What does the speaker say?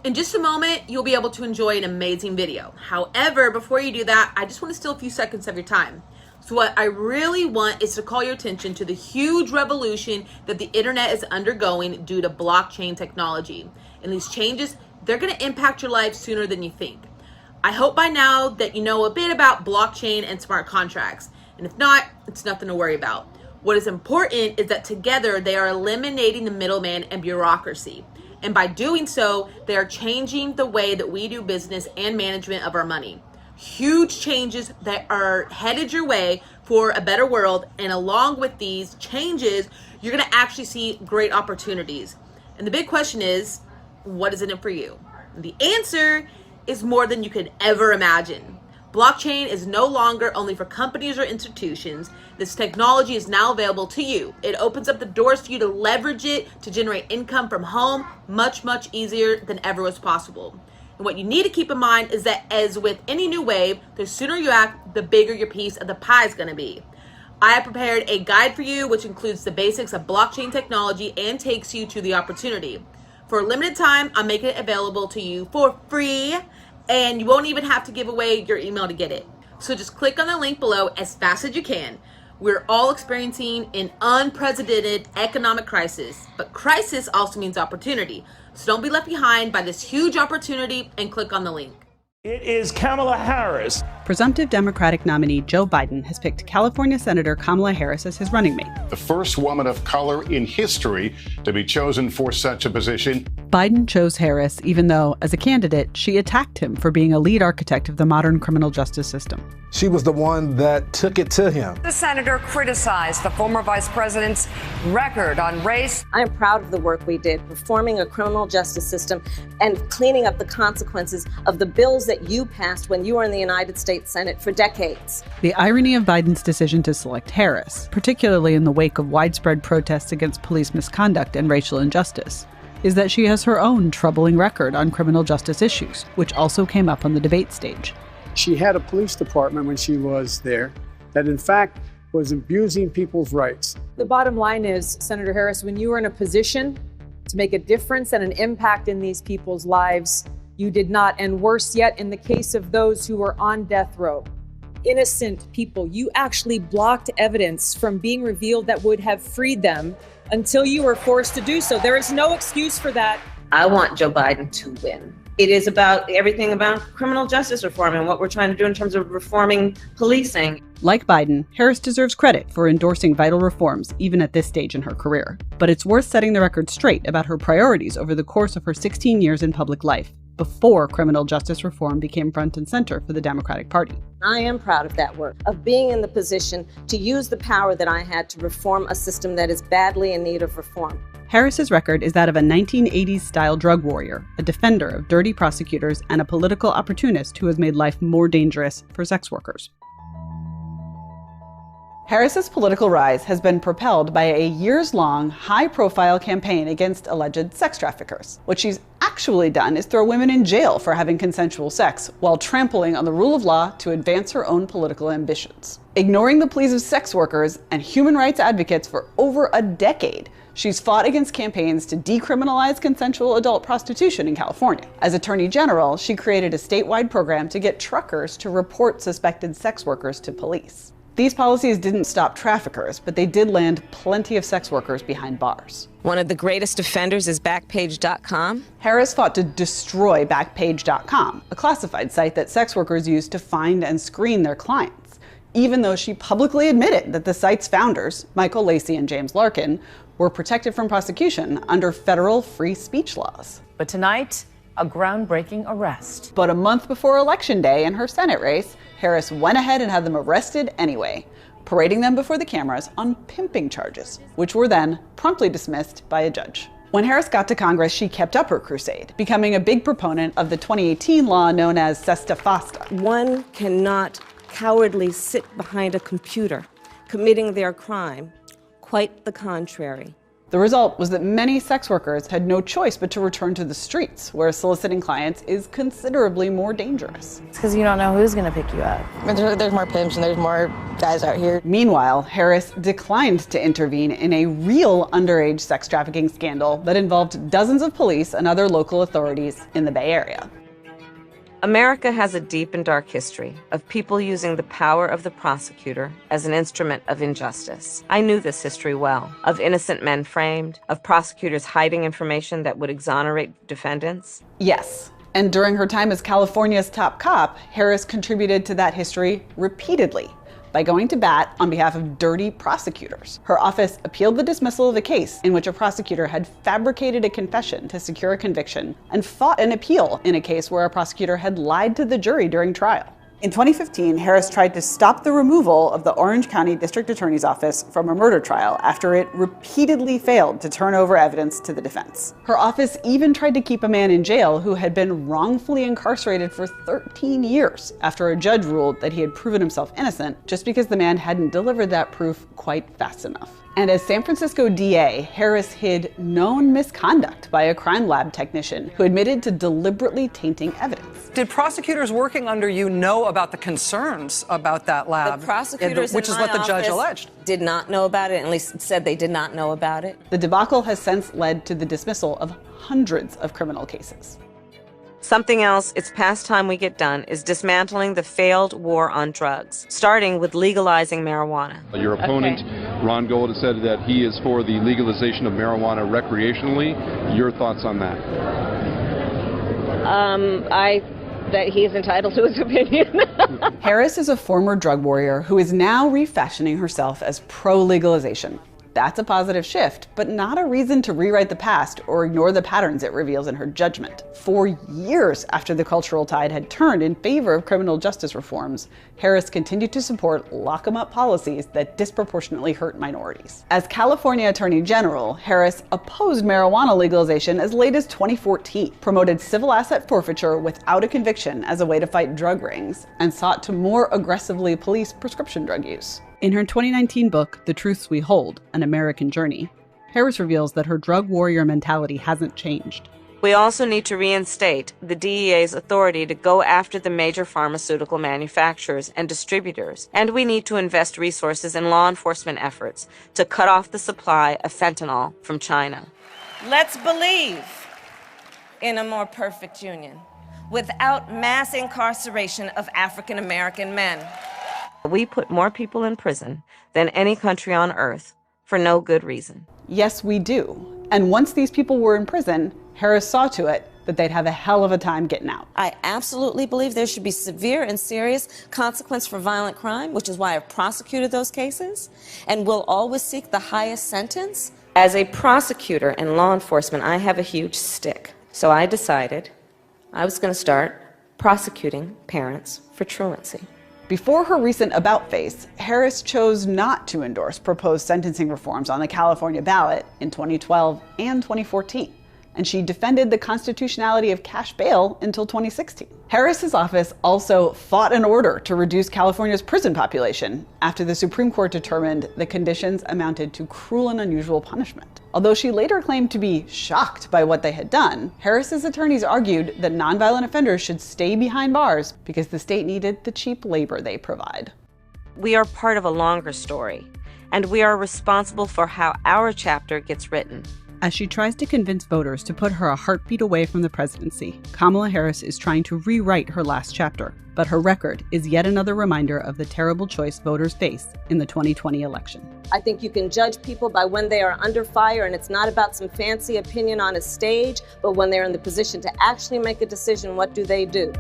In just a moment, you'll be able to enjoy an amazing video. However, before you do that, I just want to steal a few seconds of your time. So what I really want is to call your attention to the huge revolution that the internet is undergoing due to blockchain technology. And these changes, they're going to impact your life sooner than you think. I hope by now that you know a bit about blockchain and smart contracts. And if not, it's nothing to worry about. What is important is that together they are eliminating the middleman and bureaucracy. And by doing so, they are changing the way that we do business and management of our money. Huge changes that are headed your way for a better world. And along with these changes, you're going to actually see great opportunities. And the big question is, what is in it for you? And the answer is more than you could ever imagine. Blockchain is no longer only for companies or institutions. This technology is now available to you. It opens up the doors for you to leverage it to generate income from home much, much easier than ever was possible. And what you need to keep in mind is that as with any new wave, the sooner you act, the bigger your piece of the pie is going to be. I have prepared a guide for you, which includes the basics of blockchain technology and takes you to the opportunity. For a limited time, I'm making it available to you for free. And you won't even have to give away your email to get it. So just click on the link below as fast as you can. We're all experiencing an unprecedented economic crisis, but crisis also means opportunity. So don't be left behind by this huge opportunity and click on the link. It is Kamala Harris. Presumptive Democratic nominee Joe Biden has picked California Senator Kamala Harris as his running mate. The first woman of color in history to be chosen for such a position. Biden chose Harris even though, as a candidate, she attacked him for being a lead architect of the modern criminal justice system. She was the one that took it to him. The senator criticized the former vice president's record on race. I am proud of the work we did reforming a criminal justice system and cleaning up the consequences of the bills that you passed when you were in the United States Senate for decades. The irony of Biden's decision to select Harris, particularly in the wake of widespread protests against police misconduct and racial injustice, is that she has her own troubling record on criminal justice issues, which also came up on the debate stage. She had a police department when she was there that, in fact, was abusing people's rights. The bottom line is, Senator Harris, when you are in a position to make a difference and an impact in these people's lives, you did not. And worse yet, in the case of those who were on death row, innocent people, you actually blocked evidence from being revealed that would have freed them until you were forced to do so. There is no excuse for that. I want Joe Biden to win. It is about everything about criminal justice reform and what we're trying to do in terms of reforming policing. Like Biden, Harris deserves credit for endorsing vital reforms, even at this stage in her career. But it's worth setting the record straight about her priorities over the course of her 16 years in public life, before criminal justice reform became front and center for the Democratic Party. I am proud of that work, of being in the position to use the power that I had to reform a system that is badly in need of reform. Harris's record is that of a 1980s-style drug warrior, a defender of dirty prosecutors, and a political opportunist who has made life more dangerous for sex workers. Harris's political rise has been propelled by a years-long, high-profile campaign against alleged sex traffickers. What she's actually done is throw women in jail for having consensual sex, while trampling on the rule of law to advance her own political ambitions. Ignoring the pleas of sex workers and human rights advocates for over a decade, she's fought against campaigns to decriminalize consensual adult prostitution in California. As Attorney General, she created a statewide program to get truckers to report suspected sex workers to police. These policies didn't stop traffickers, but they did land plenty of sex workers behind bars. One of the greatest offenders is Backpage.com. Harris fought to destroy Backpage.com, a classified site that sex workers use to find and screen their clients, even though she publicly admitted that the site's founders, Michael Lacey and James Larkin, were protected from prosecution under federal free speech laws. But tonight, a groundbreaking arrest. But a month before Election Day in her Senate race, Harris went ahead and had them arrested anyway, parading them before the cameras on pimping charges, which were then promptly dismissed by a judge. When Harris got to Congress, she kept up her crusade, becoming a big proponent of the 2018 law known as Sesta Fasta. One cannot cowardly sit behind a computer committing their crime. Quite the contrary. The result was that many sex workers had no choice but to return to the streets, where soliciting clients is considerably more dangerous. It's because you don't know who's going to pick you up. There's more pimps and there's more guys out here. Meanwhile, Harris declined to intervene in a real underage sex trafficking scandal that involved dozens of police and other local authorities in the Bay Area. America has a deep and dark history of people using the power of the prosecutor as an instrument of injustice. I knew this history well, of innocent men framed, of prosecutors hiding information that would exonerate defendants. Yes, and during her time as California's top cop, Harris contributed to that history repeatedly by going to bat on behalf of dirty prosecutors. Her office appealed the dismissal of a case in which a prosecutor had fabricated a confession to secure a conviction and fought an appeal in a case where a prosecutor had lied to the jury during trial. In 2015, Harris tried to stop the removal of the Orange County District Attorney's Office from a murder trial after it repeatedly failed to turn over evidence to the defense. Her office even tried to keep a man in jail who had been wrongfully incarcerated for 13 years after a judge ruled that he had proven himself innocent just because the man hadn't delivered that proof quite fast enough. And as San Francisco DA, Harris hid known misconduct by a crime lab technician who admitted to deliberately tainting evidence. Did prosecutors working under you know about the concerns about that lab? The prosecutors which is what the judge alleged. Did not know about it, at least said they did not know about it. The debacle has since led to the dismissal of hundreds of criminal cases. Something else it's past time we get done is dismantling the failed war on drugs, starting with legalizing marijuana. Your opponent, Ron Gold, has said that he is for the legalization of marijuana recreationally. Your thoughts on that? That he is entitled to his opinion. Harris is a former drug warrior who is now refashioning herself as pro-legalization. That's a positive shift, but not a reason to rewrite the past or ignore the patterns it reveals in her judgment. For years after the cultural tide had turned in favor of criminal justice reforms, Harris continued to support lock-em-up policies that disproportionately hurt minorities. As California Attorney General, Harris opposed marijuana legalization as late as 2014, promoted civil asset forfeiture without a conviction as a way to fight drug rings, and sought to more aggressively police prescription drug use. In her 2019 book, The Truths We Hold, An American Journey, Harris reveals that her drug warrior mentality hasn't changed. We also need to reinstate the DEA's authority to go after the major pharmaceutical manufacturers and distributors, and we need to invest resources in law enforcement efforts to cut off the supply of fentanyl from China. Let's believe in a more perfect union without mass incarceration of African American men. We put more people in prison than any country on earth for no good reason. Yes, we do. And once these people were in prison, Harris saw to it that they'd have a hell of a time getting out. I absolutely believe there should be severe and serious consequence for violent crime, which is why I've prosecuted those cases, and will always seek the highest sentence. As a prosecutor and law enforcement, I have a huge stick. So I decided I was going to start prosecuting parents for truancy. Before her recent about-face, Harris chose not to endorse proposed sentencing reforms on the California ballot in 2012 and 2014, and she defended the constitutionality of cash bail until 2016. Harris's office also fought an order to reduce California's prison population after the Supreme Court determined the conditions amounted to cruel and unusual punishment. Although she later claimed to be shocked by what they had done, Harris's attorneys argued that nonviolent offenders should stay behind bars because the state needed the cheap labor they provide. We are part of a longer story, and we are responsible for how our chapter gets written. As she tries to convince voters to put her a heartbeat away from the presidency, Kamala Harris is trying to rewrite her last chapter, but her record is yet another reminder of the terrible choice voters face in the 2020 election. I think you can judge people by when they are under fire, and it's not about some fancy opinion on a stage, but when they're in the position to actually make a decision, what do they do?